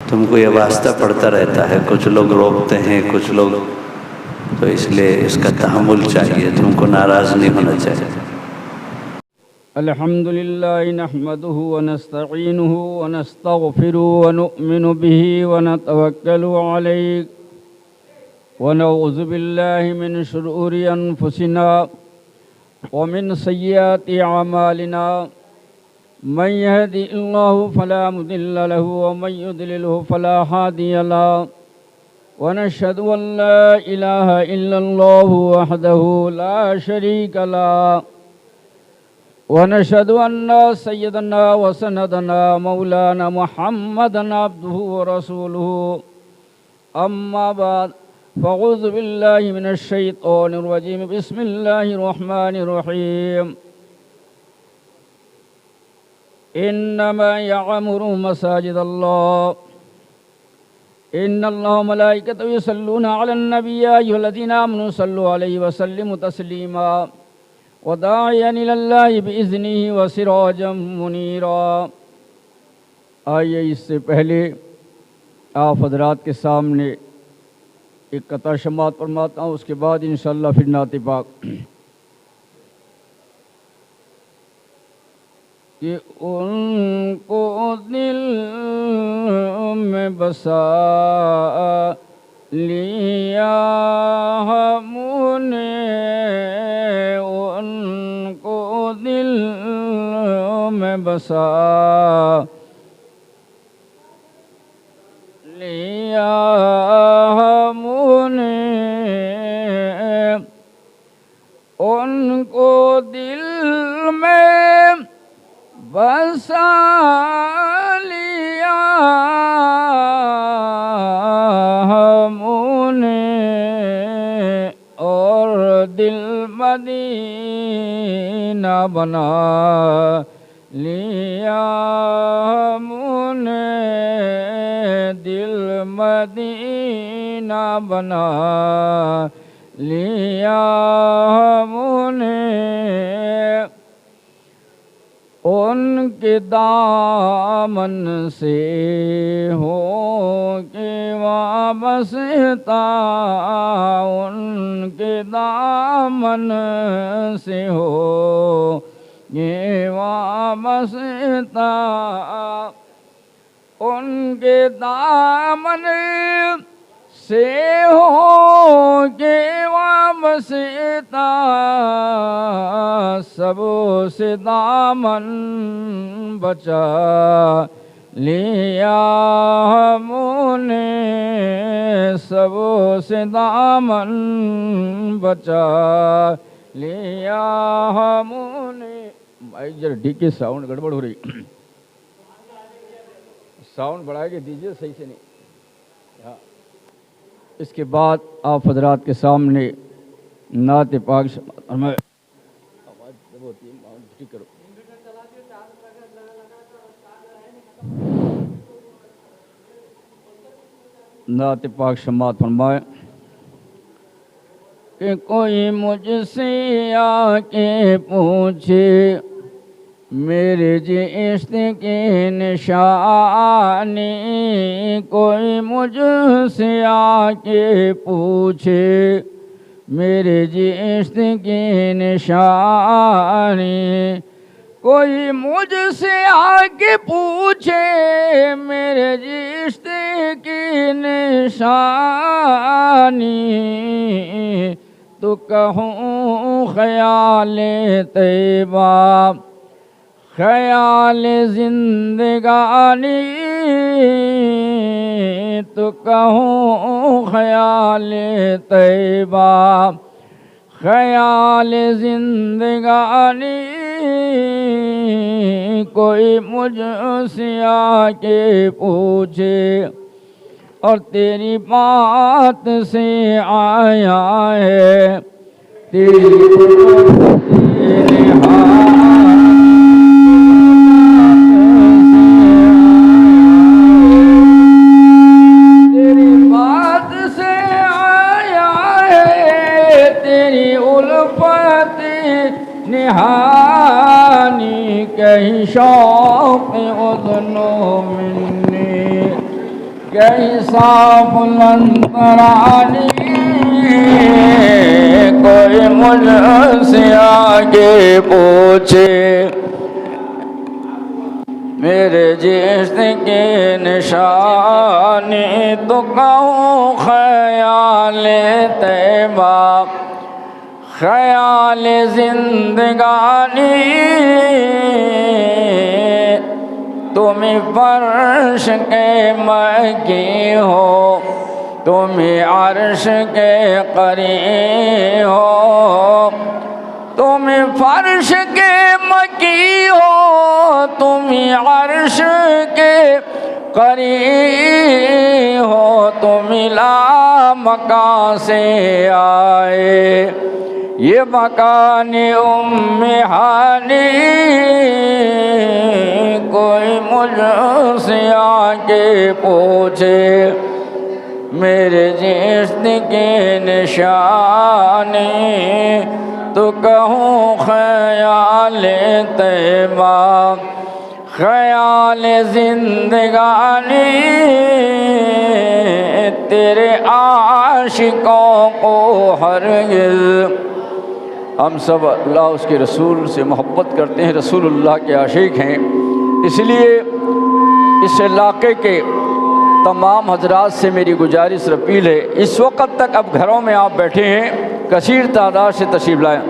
تم کو یہ واسطہ پڑتا رہتا ہے، کچھ لوگ روکتے ہیں، کچھ لوگ، تو اس لیے اس کا تحمل چاہیے، تم کو ناراض نہیں ہونا چاہیے۔ الحمد لله نحمده ونستعينه ونستغفره ونؤمن به ونتوكل عليه ونعوذ بالله من شرور أنفسنا ومن سيئات أعمالنا، من يهدي الله فلا مضل له ومن يضلله فلا هادي له، ونشهد أن لا إله إلا الله وحده لا شريك له، ونشهد أن سيدنا وسندنا مولانا محمدا عبده ورسوله، أما بعد فأعوذ بالله من الشيطان الرجيم، بسم الله الرحمن الرحيم. إنما يعمر مساجد الله إن الله وملائكته يصلون على النبي يا أيها الذين آمنوا صلوا عليه وسلموا تسليما وداعيا إلى الله بإذنه وسراجا منيرا. آئیے اس سے پہلے آپ حضرات کے سامنے ایک قطع شماعت فرماتا ہوں، اس کے بعد انشاءاللہ پھر نعت پاک. کہ ان کو دل میں بسا لیا ہم نے، ان کو دل میں بسا لیا ہم نے، ان کو دل میں بسا لیا ہم نے، اور دل مدینہ بنا لیا ہم نے، دل مدینہ بنا لیا ہم نے. ان کے دامن سے ہو کے وابستہ، ان کے دامن سے ہو کے وابستہ، ان کے دامن سے ہو کے وابستہ، سب سے دامن بچا لیا ہم نے، سب سے دامن بچا لیا ہم نے. مائک ذرا ٹھیک ہے، ساؤنڈ گڑبڑ ہو رہی، ساؤنڈ بڑھا کے دیجیے، صحیح سے نہیں. اس کے بعد آپ حضرات کے سامنے نعت پاک نعت پاک سماعت فرمائے. کہ کوئی مجھ سے آ کے پوچھے میرے عشق کی نشانی، کوئی مجھ سے آ کے پوچھے میرے عشق کی نشانی، کوئی مجھ سے آ کے پوچھے میرے عشق کی نشانی، تو کہوں خیال طیبہ خیال زندگانی، تو کہوں خیال طیبہ خیال زندگانی، کوئی مجھ سے آ کے پوچھے اور تیری بات سے آیا ہے، تیری بات سے آیا ہے، تیری الفت نہانی، کہیں شوق اذنو منی کیسا بلندرانی کوئی مجھ سے آگے پوچھے میرے جسم کے نشانی تو کہوں خیال طیبہ خیال زندگانی تم فرش کے مکی ہو تم عرش کے قریب ہو تم فرش کے مکی ہو تم عرش کے قریب ہو تم لا مکان سے آئے یہ مکان ام ہانی کوئی مجھ سے آگے پوچھے میرے جسم کے نشانی تو کہوں خیال طیبہ خیال زندگانی تیرے عاشقوں کو ہرگز ہم سب اللہ اس کے رسول سے محبت کرتے ہیں، رسول اللہ کے عاشق ہیں، اس لیے اس علاقے کے تمام حضرات سے میری گزارش اپیل ہے، اس وقت تک اب گھروں میں آپ بیٹھے ہیں، کثیر تعداد سے تشریف لائیں،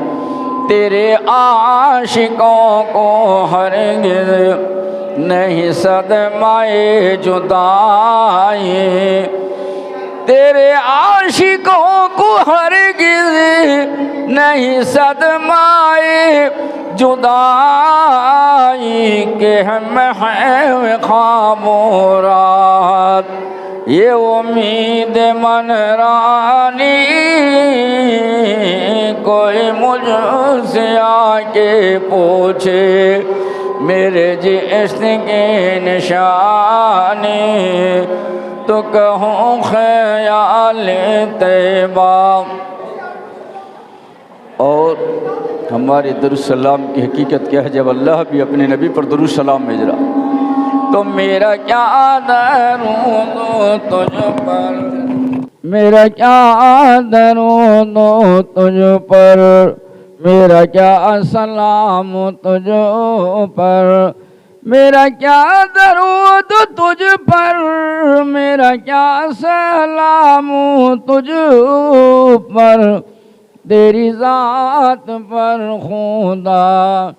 تیرے عاشقوں کو ہرگز نہیں صدمہ جدائی تیرے عاشقوں کو ہرگز نہیں صدمہ جدائی کہ ہم ہیں خواب و رات یہ امید من رانی کوئی مجھ سے آکے پوچھے میرے جسم کی نشانی تو کہوں خیال طیبہ۔ اور ہمارے درود السلام کی حقیقت کیا ہے، جب اللہ بھی اپنے نبی پر درود السلام بھیج رہا تو میرا کیا درود تجھ پر، میرا کیا درود تجھ پر، میرا کیا سلام تجھ پر، میرا کیا درود تجھ پر، میرا کیا سلام تجھ پر، تیری ذات پر خدا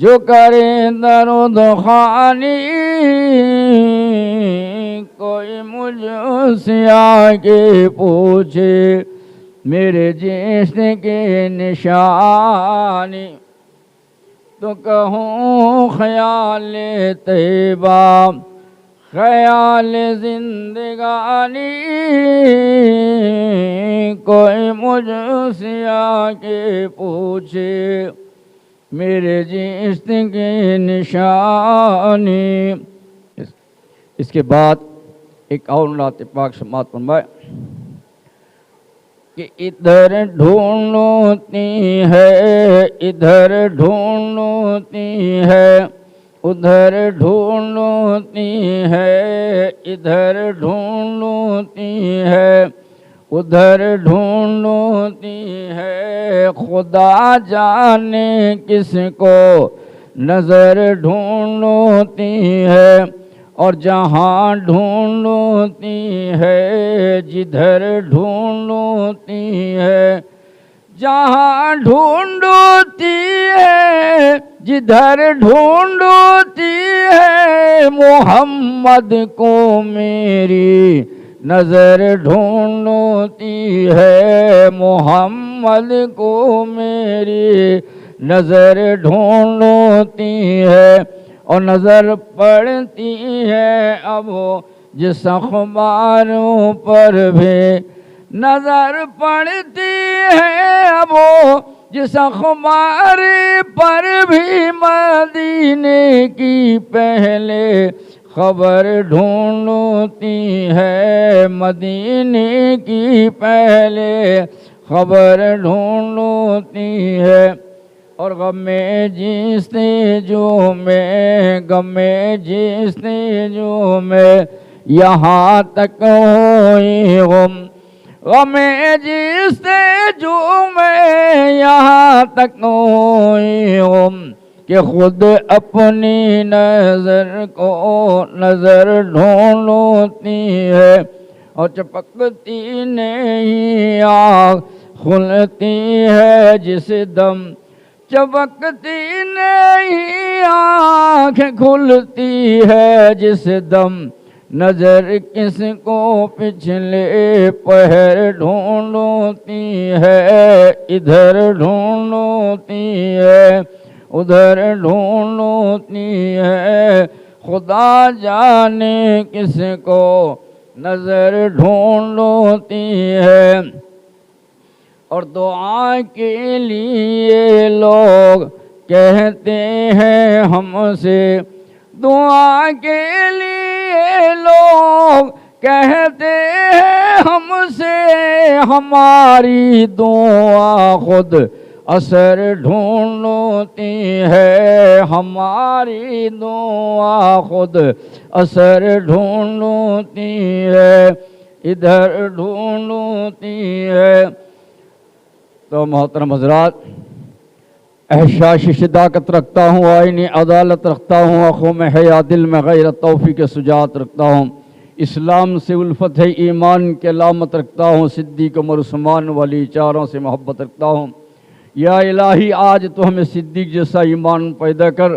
جو کرے درود خوانی کوئی مجھ سے آگے پوچھے میرے جسم کے نشانی تو کہوں خیال طیبہ خیال زندگانی کوئی مجھ سے آگے پوچھے میرے جسم کی نشانی۔ اس کے بعد ایک اور نعت پاک سماعت فرمائے کہ ادھر ڈھونڈتی ہے ادھر ڈھونڈتی ہے ادھر ڈھونڈتی ہے ادھر ڈھونڈتی ہے ادھر ڈھونڈتی ہے خدا جانے کس کو نظر ڈھونڈتی ہے اور جہاں ڈھونڈتی ہے جدھر ڈھونڈتی ہے جہاں ڈھونڈتی ہے جدھر ڈھونڈتی ہے محمد کو میری نظر ڈھونڈتی ہے محمد کو میری نظر ڈھونڈتی ہے اور نظر پڑتی ہے اب جس اخباروں پر بھی نظر پڑتی ہے اب جس اخبار پر بھی مدینے کی پہلے خبر ڈھونڈتی ہے مدینے کی پہلے خبر ڈھونڈتی ہے اور غم جیستے جو میں غم جیستے جو میں یہاں تک ہوئی غم غم جس سے جو میں یہاں تک ہوئی غم کہ خود اپنی نظر کو نظر ڈھونڈتی ہے اور چپکتی نہیں آنکھ کھلتی ہے جس دم چپکتی نہیں آنکھ کھلتی ہے جس دم نظر کس کو پچھلے پہر ڈھونڈتی ہے ادھر ڈھونڈتی ہے ادھر ڈھونڈتی ہے خدا جانے کس کو نظر ڈھونڈتی ہے اور دعا کے لیے لوگ کہتے ہیں ہم سے دعا کے لیے لوگ کہتے ہیں ہم سے ہماری دعا خود اثر ڈھونڈتی ہے ہماری دعا خود اثر ڈھونڈتی ہے ادھر ڈھونڈتی ہے۔ تو محترم حضرات، احساس صداقت رکھتا ہوں، آئینی عدالت رکھتا ہوں، آنکھوں میں حیا دل میں غیرت توفیق سجاعت رکھتا ہوں، اسلام سے الفت ہے ایمان کے علامت رکھتا ہوں، صدیق عمر عثمان والی چاروں سے محبت رکھتا ہوں۔ یا الہی آج تو ہمیں صدیق جیسا ایمان پیدا کر،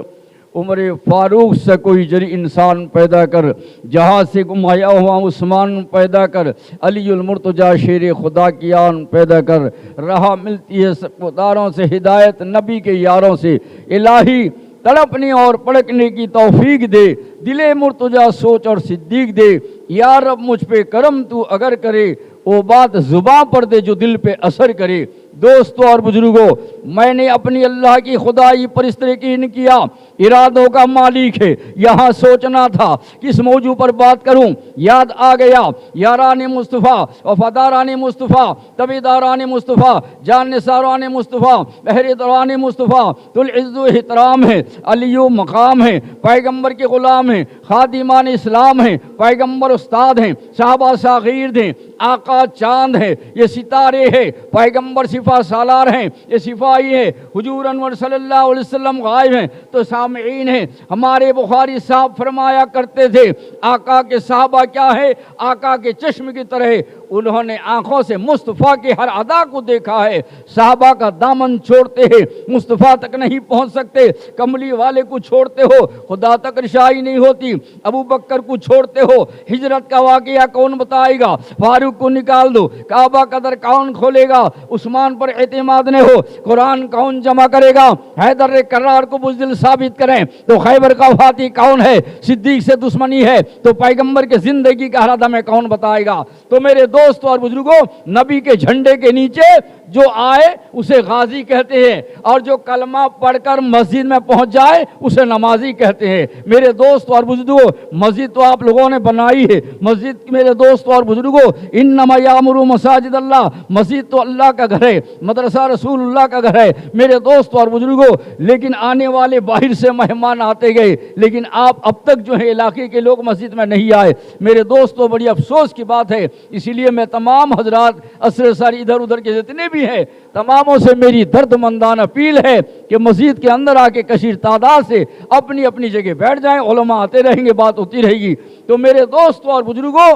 عمر فاروق سے کوئی جری انسان پیدا کر، جہاں سے گمایا ہوا عثمان پیدا کر، علی المرتجا شیر خدا کی آن پیدا کر، راہ ملتی ہے سپرداروں سے، ہدایت نبی کے یاروں سے، الہی تڑپنے اور پڑکنے کی توفیق دے، دل مرتجا سوچ اور صدیق دے، یا رب مجھ پہ کرم تو اگر کرے، وہ بات زباں پر دے جو دل پہ اثر کرے۔ دوستو اور بزرگوں، میں نے اپنی اللہ کی خدائی پر اس طرح یقین کیا، ارادوں کا مالک ہے۔ یہاں سوچنا تھا کس موضوع پر بات کروں، یاد آ گیا یاران مصطفیٰ، وفاداران مصطفیٰ، تبیداران مصطفیٰ، جان نثاران مصطفیٰ، پہریداران مصطفیٰ، العز و احترام ہے، علی و مقام ہے، پیغمبر کے غلام ہیں، خادمان اسلام ہیں، پیغمبر استاد ہیں، صحابہ شاگرد ہیں، آقا چاند ہے، یہ ستارے ہیں، پیغمبر صفا سالار ہیں، یہ صفائی ہے، حضور انور صلی اللہ علیہ وسلم غائب ہیں تو سامعین ہیں۔ ہمارے بخاری صاحب فرمایا کرتے تھے آقا کے صحابہ کیا ہے، آقا کے چشم کی طرح، انہوں نے آنکھوں سے مصطفیٰ کے ہر ادا کو دیکھا ہے۔ صحابہ کا دامن چھوڑتے ہیں مصطفیٰ تک نہیں پہنچ سکتے، کملی والے کو چھوڑتے ہو خدا تک رسائی نہیں ہوتی، ابو بکر کو چھوڑتے ہو ہجرت کا واقعہ کون بتائے گا، فاروق کو نکال دو کعبہ کا در کون کھولے گا، عثمان پر اعتماد نہ ہو قرآن کون جمع کرے گا، حیدر کرار کو بزدل ثابت کریں تو خیبر کا فاتح کون ہے، صدیق سے دشمنی ہے تو پیغمبر کے زندگی کا ہر دم کون بتائے گا۔ تو میرے دوستوں اور بزرگوں، نبی کے جھنڈے کے نیچے جو آئے اسے غازی کہتے ہیں، اور جو کلمہ پڑھ کر مسجد میں پہنچ جائے اسے نمازی کہتے ہیں۔ میرے دوست اور بزرگوں، مسجد تو آپ لوگوں نے بنائی ہے، مسجد میرے دوست اور بزرگوں انما یامر مساجد اللہ، مسجد تو اللہ کا گھر ہے، مدرسہ رسول اللہ کا گھر ہے میرے دوست اور بزرگوں، لیکن آنے والے باہر سے مہمان آتے گئے، لیکن آپ اب تک جو ہے علاقے کے لوگ مسجد میں نہیں آئے۔ میرے دوستوں بڑی افسوس کی بات ہے، اسی لیے میں تمام حضرات عصر ساری ادھر ادھر کے جتنے بھی ہیں تماموں سے میری درد مندانہ اپیل ہے کہ مسجد کے اندر آ کے کثیر تعداد سے اپنی اپنی جگہ بیٹھ جائیں، علماء آتے رہیں گے، بات ہوتی رہے گی۔ تو میرے دوستوں اور بزرگوں،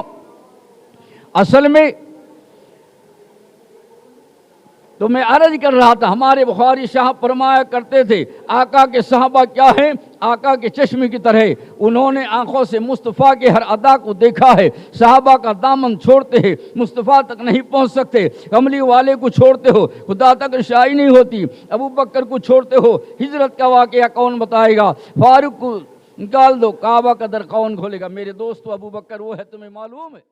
اصل میں تو میں عرض کر رہا تھا، ہمارے بخاری صاحب فرمایا کرتے تھے آقا کے صحابہ کیا ہیں، آقا کے چشم کی طرح، انہوں نے آنکھوں سے مصطفیٰ کے ہر ادا کو دیکھا ہے۔ صحابہ کا دامن چھوڑتے ہیں مصطفیٰ تک نہیں پہنچ سکتے، کملی والے کو چھوڑتے ہو خدا تک رسائی نہیں ہوتی، ابو بکر کو چھوڑتے ہو ہجرت کا واقعہ کون بتائے گا، فاروق کو نکال دو کعبہ کا در کون کھولے گا۔ میرے دوستو ابو بکر وہ ہے تمہیں معلوم ہے؟